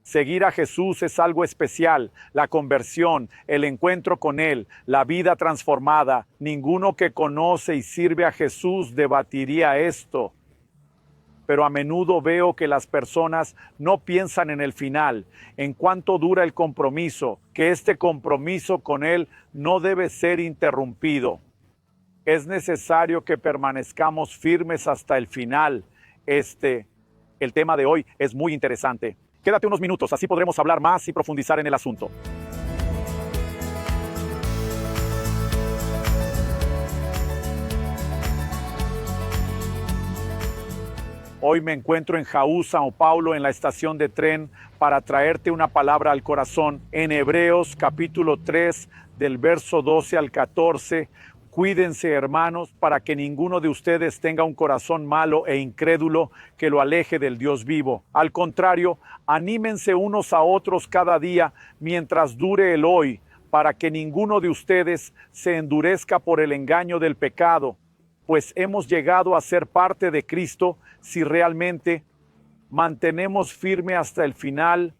Seguir a Jesús es algo especial. La conversión, el encuentro con Él, la vida transformada. Ninguno que conoce y sirve a Jesús debatiría esto. Pero a menudo veo que las personas no piensan en el final, en cuánto dura el compromiso, que este compromiso con Él no debe ser interrumpido. Es necesario que permanezcamos firmes hasta el final. El tema de hoy es muy interesante. Quédate unos minutos, así podremos hablar más y profundizar en el asunto. Hoy me encuentro en Jaú, Sao Paulo, en la estación de tren, para traerte una palabra al corazón. En Hebreos capítulo 3, del verso 12 al 14, cuídense, hermanos, para que ninguno de ustedes tenga un corazón malo e incrédulo que lo aleje del Dios vivo. Al contrario, anímense unos a otros cada día mientras dure el hoy, para que ninguno de ustedes se endurezca por el engaño del pecado, pues hemos llegado a ser parte de Cristo si realmente mantenemos firme hasta el final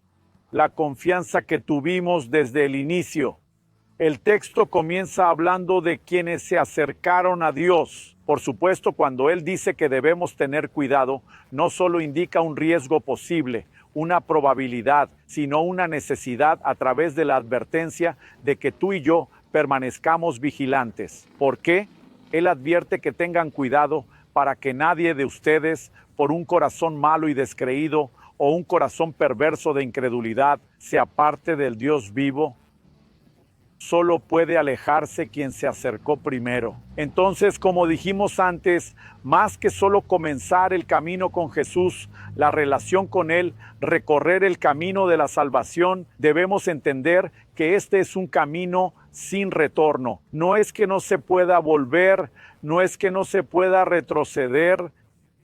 la confianza que tuvimos desde el inicio. El texto comienza hablando de quienes se acercaron a Dios. Por supuesto, cuando Él dice que debemos tener cuidado, no solo indica un riesgo posible, una probabilidad, sino una necesidad a través de la advertencia de que tú y yo permanezcamos vigilantes. ¿Por qué? Él advierte que tengan cuidado para que nadie de ustedes, por un corazón malo y descreído o un corazón perverso de incredulidad, se aparte del Dios vivo. Solo puede alejarse quien se acercó primero. Entonces, como dijimos antes, más que solo comenzar el camino con Jesús, la relación con Él, recorrer el camino de la salvación, debemos entender que este es un camino sin retorno. No es que no se pueda volver, no es que no se pueda retroceder,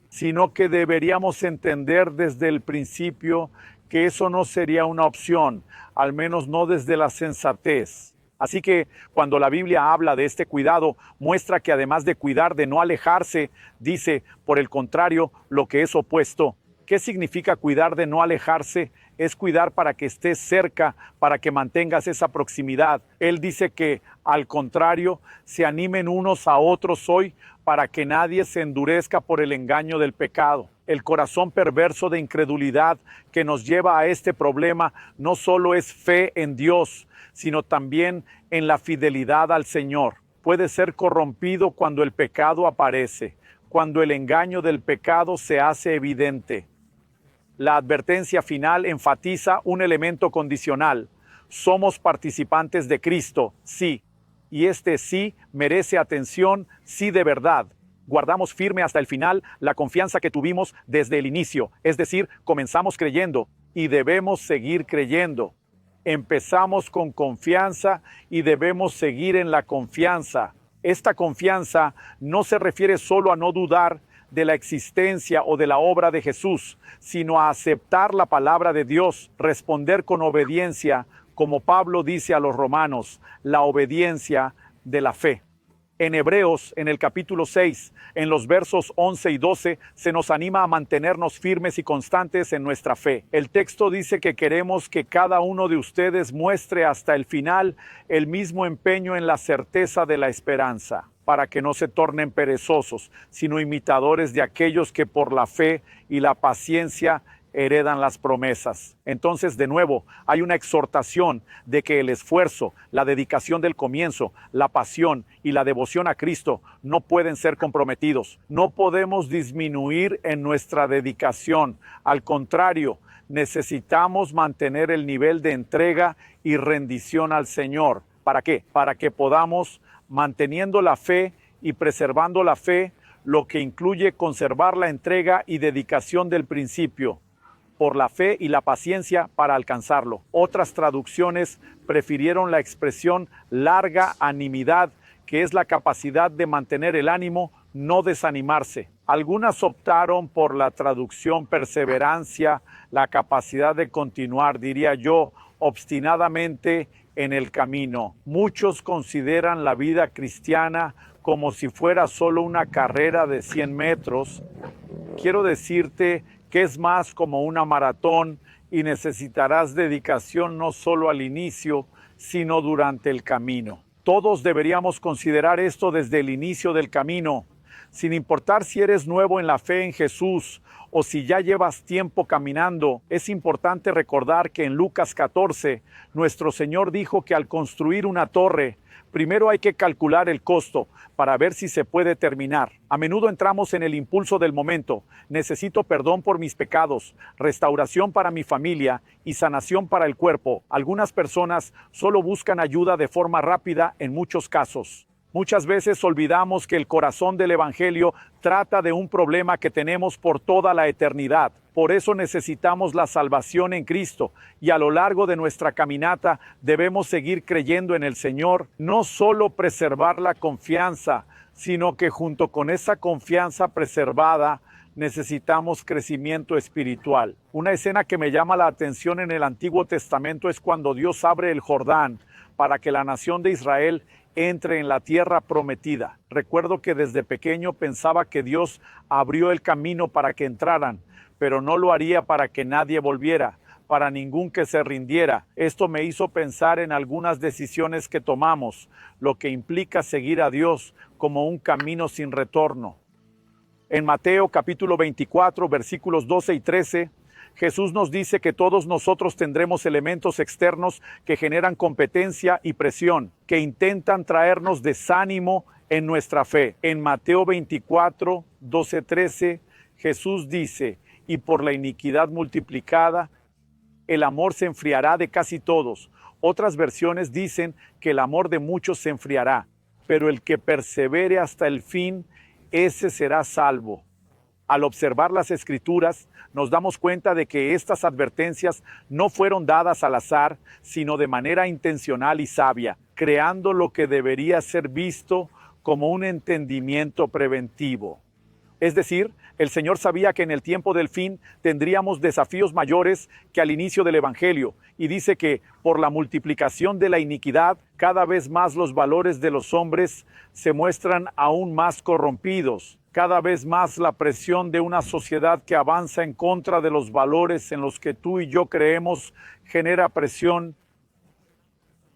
sino que deberíamos entender desde el principio que eso no sería una opción, al menos no desde la sensatez. Así que cuando la Biblia habla de este cuidado, muestra que además de cuidar de no alejarse, dice, por el contrario, lo que es opuesto. ¿Qué significa cuidar de no alejarse? Es cuidar para que estés cerca, para que mantengas esa proximidad. Él dice que, al contrario, se animen unos a otros hoy para que nadie se endurezca por el engaño del pecado. El corazón perverso de incredulidad que nos lleva a este problema no solo es fe en Dios, sino también en la fidelidad al Señor. Puede ser corrompido cuando el pecado aparece, cuando el engaño del pecado se hace evidente. La advertencia final enfatiza un elemento condicional. Somos participantes de Cristo, sí. Y este sí merece atención, sí de verdad. Guardamos firme hasta el final la confianza que tuvimos desde el inicio. Es decir, comenzamos creyendo y debemos seguir creyendo. Empezamos con confianza y debemos seguir en la confianza. Esta confianza no se refiere solo a no dudar de la existencia o de la obra de Jesús, sino a aceptar la palabra de Dios, responder con obediencia, como Pablo dice a los romanos, la obediencia de la fe. En Hebreos, en el capítulo 6, en los versos 11 y 12, se nos anima a mantenernos firmes y constantes en nuestra fe. El texto dice que queremos que cada uno de ustedes muestre hasta el final el mismo empeño en la certeza de la esperanza, para que no se tornen perezosos, sino imitadores de aquellos que por la fe y la paciencia heredan las promesas. Entonces, de nuevo, hay una exhortación de que el esfuerzo, la dedicación del comienzo, la pasión y la devoción a Cristo no pueden ser comprometidos. No podemos disminuir en nuestra dedicación. Al contrario, necesitamos mantener el nivel de entrega y rendición al Señor. ¿Para qué? Para que podamos, manteniendo la fe y preservando la fe, lo que incluye conservar la entrega y dedicación del principio, por la fe y la paciencia para alcanzarlo. Otras traducciones prefirieron la expresión larga animidad, que es la capacidad de mantener el ánimo, no desanimarse. Algunas optaron por la traducción perseverancia, la capacidad de continuar, diría yo, obstinadamente en el camino. Muchos consideran la vida cristiana como si fuera solo una carrera de 100 metros. Quiero decirte que es más como una maratón y necesitarás dedicación no solo al inicio, sino durante el camino. Todos deberíamos considerar esto desde el inicio del camino, sin importar si eres nuevo en la fe en Jesús o si ya llevas tiempo caminando. Es importante recordar que en Lucas 14, nuestro Señor dijo que al construir una torre, primero hay que calcular el costo para ver si se puede terminar. A menudo entramos en el impulso del momento. Necesito perdón por mis pecados, restauración para mi familia y sanación para el cuerpo. Algunas personas solo buscan ayuda de forma rápida en muchos casos. Muchas veces olvidamos que el corazón del Evangelio trata de un problema que tenemos por toda la eternidad. Por eso necesitamos la salvación en Cristo y a lo largo de nuestra caminata debemos seguir creyendo en el Señor, no solo preservar la confianza, sino que junto con esa confianza preservada necesitamos crecimiento espiritual. Una escena que me llama la atención en el Antiguo Testamento es cuando Dios abre el Jordán para que la nación de Israel entre en la tierra prometida. Recuerdo que desde pequeño pensaba que Dios abrió el camino para que entraran, pero no lo haría para que nadie volviera, para ningún que se rindiera. Esto me hizo pensar en algunas decisiones que tomamos, lo que implica seguir a Dios como un camino sin retorno. En Mateo capítulo 24, versículos 12 y 13, Jesús nos dice que todos nosotros tendremos elementos externos que generan competencia y presión, que intentan traernos desánimo en nuestra fe. En Mateo 24, 12, 13, Jesús dice, y por la iniquidad multiplicada, el amor se enfriará de casi todos. Otras versiones dicen que el amor de muchos se enfriará, pero el que persevere hasta el fin, ese será salvo. Al observar las Escrituras, nos damos cuenta de que estas advertencias no fueron dadas al azar, sino de manera intencional y sabia, creando lo que debería ser visto como un entendimiento preventivo. Es decir, el Señor sabía que en el tiempo del fin tendríamos desafíos mayores que al inicio del Evangelio, y dice que por la multiplicación de la iniquidad, cada vez más los valores de los hombres se muestran aún más corrompidos. Cada vez más la presión de una sociedad que avanza en contra de los valores en los que tú y yo creemos genera presión,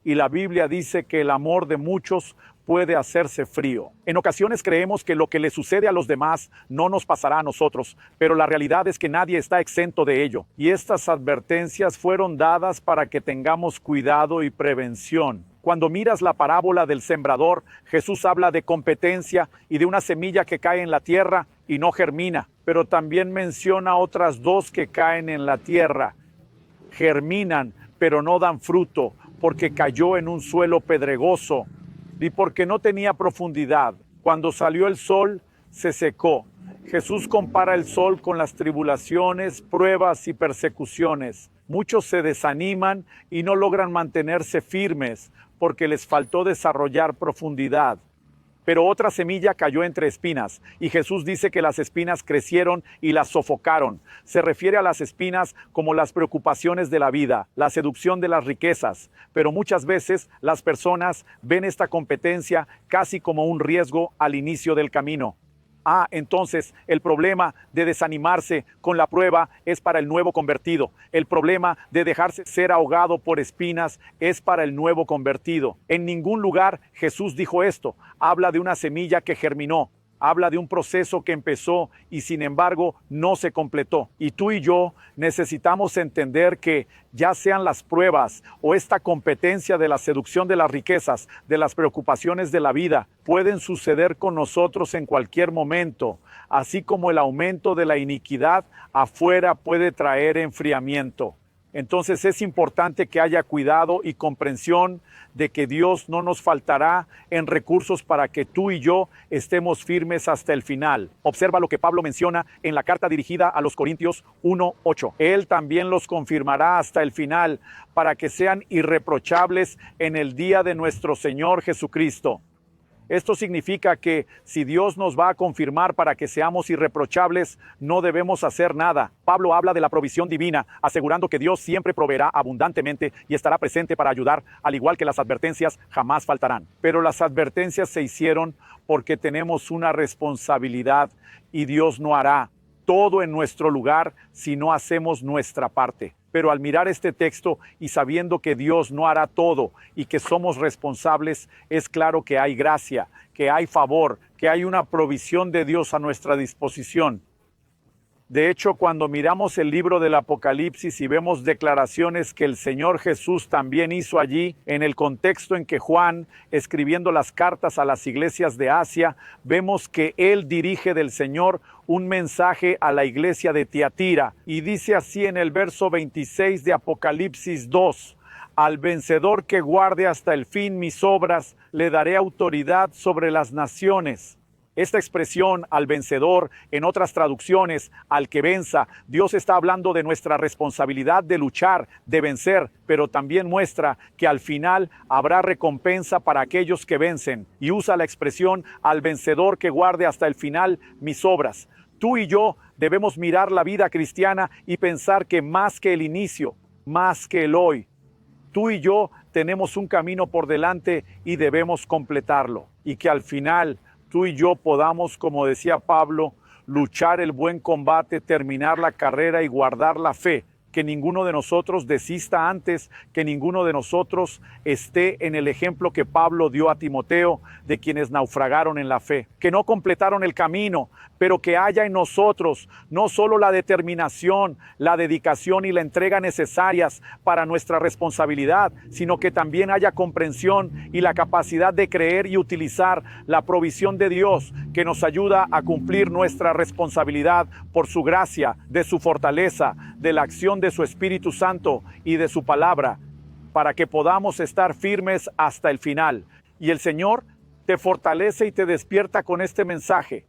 y la Biblia dice que el amor de muchos puede hacerse frío. En ocasiones creemos que lo que le sucede a los demás no nos pasará a nosotros, pero la realidad es que nadie está exento de ello. Y estas advertencias fueron dadas para que tengamos cuidado y prevención. Cuando miras la parábola del sembrador, Jesús habla de competencia y de una semilla que cae en la tierra y no germina, pero también menciona otras dos que caen en la tierra. Germinan, pero no dan fruto, porque cayó en un suelo pedregoso y porque no tenía profundidad. Cuando salió el sol, se secó. Jesús compara el sol con las tribulaciones, pruebas y persecuciones. Muchos se desaniman y no logran mantenerse firmes porque les faltó desarrollar profundidad. Pero otra semilla cayó entre espinas, y Jesús dice que las espinas crecieron y las sofocaron. Se refiere a las espinas como las preocupaciones de la vida, la seducción de las riquezas, pero muchas veces las personas ven esta competencia casi como un riesgo al inicio del camino. Entonces el problema de desanimarse con la prueba es para el nuevo convertido. El problema de dejarse ser ahogado por espinas es para el nuevo convertido. En ningún lugar Jesús dijo esto. Habla de una semilla que germinó. Habla de un proceso que empezó y sin embargo no se completó. Y tú y yo necesitamos entender que ya sean las pruebas o esta competencia de la seducción de las riquezas, de las preocupaciones de la vida, pueden suceder con nosotros en cualquier momento, así como el aumento de la iniquidad afuera puede traer enfriamiento. Entonces es importante que haya cuidado y comprensión de que Dios no nos faltará en recursos para que tú y yo estemos firmes hasta el final. Observa lo que Pablo menciona en la carta dirigida a los Corintios 1:8. Él también los confirmará hasta el final para que sean irreprochables en el día de nuestro Señor Jesucristo. Esto significa que si Dios nos va a confirmar para que seamos irreprochables, no debemos hacer nada. Pablo habla de la provisión divina, asegurando que Dios siempre proveerá abundantemente y estará presente para ayudar, al igual que las advertencias jamás faltarán. Pero las advertencias se hicieron porque tenemos una responsabilidad y Dios no hará todo en nuestro lugar si no hacemos nuestra parte. Pero al mirar este texto y sabiendo que Dios no hará todo y que somos responsables, es claro que hay gracia, que hay favor, que hay una provisión de Dios a nuestra disposición. De hecho, cuando miramos el libro del Apocalipsis y vemos declaraciones que el Señor Jesús también hizo allí, en el contexto en que Juan, escribiendo las cartas a las iglesias de Asia, vemos que él dirige del Señor un mensaje a la iglesia de Tiatira, y dice así en el verso 26 de Apocalipsis 2: al vencedor que guarde hasta el fin mis obras, le daré autoridad sobre las naciones. Esta expresión, al vencedor, en otras traducciones, al que venza, Dios está hablando de nuestra responsabilidad de luchar, de vencer, pero también muestra que al final habrá recompensa para aquellos que vencen, y usa la expresión al vencedor que guarde hasta el final mis obras. Tú y yo debemos mirar la vida cristiana y pensar que más que el inicio, más que el hoy, tú y yo tenemos un camino por delante y debemos completarlo, y que al final tú y yo podamos, como decía Pablo, luchar el buen combate, terminar la carrera y guardar la fe. Que ninguno de nosotros desista antes, que ninguno de nosotros esté en el ejemplo que Pablo dio a Timoteo de quienes naufragaron en la fe, que no completaron el camino, pero que haya en nosotros no solo la determinación, la dedicación y la entrega necesarias para nuestra responsabilidad, sino que también haya comprensión y la capacidad de creer y utilizar la provisión de Dios que nos ayuda a cumplir nuestra responsabilidad por su gracia, de su fortaleza, de la acción de su Espíritu Santo y de su palabra, para que podamos estar firmes hasta el final. Y el Señor te fortalece y te despierta con este mensaje,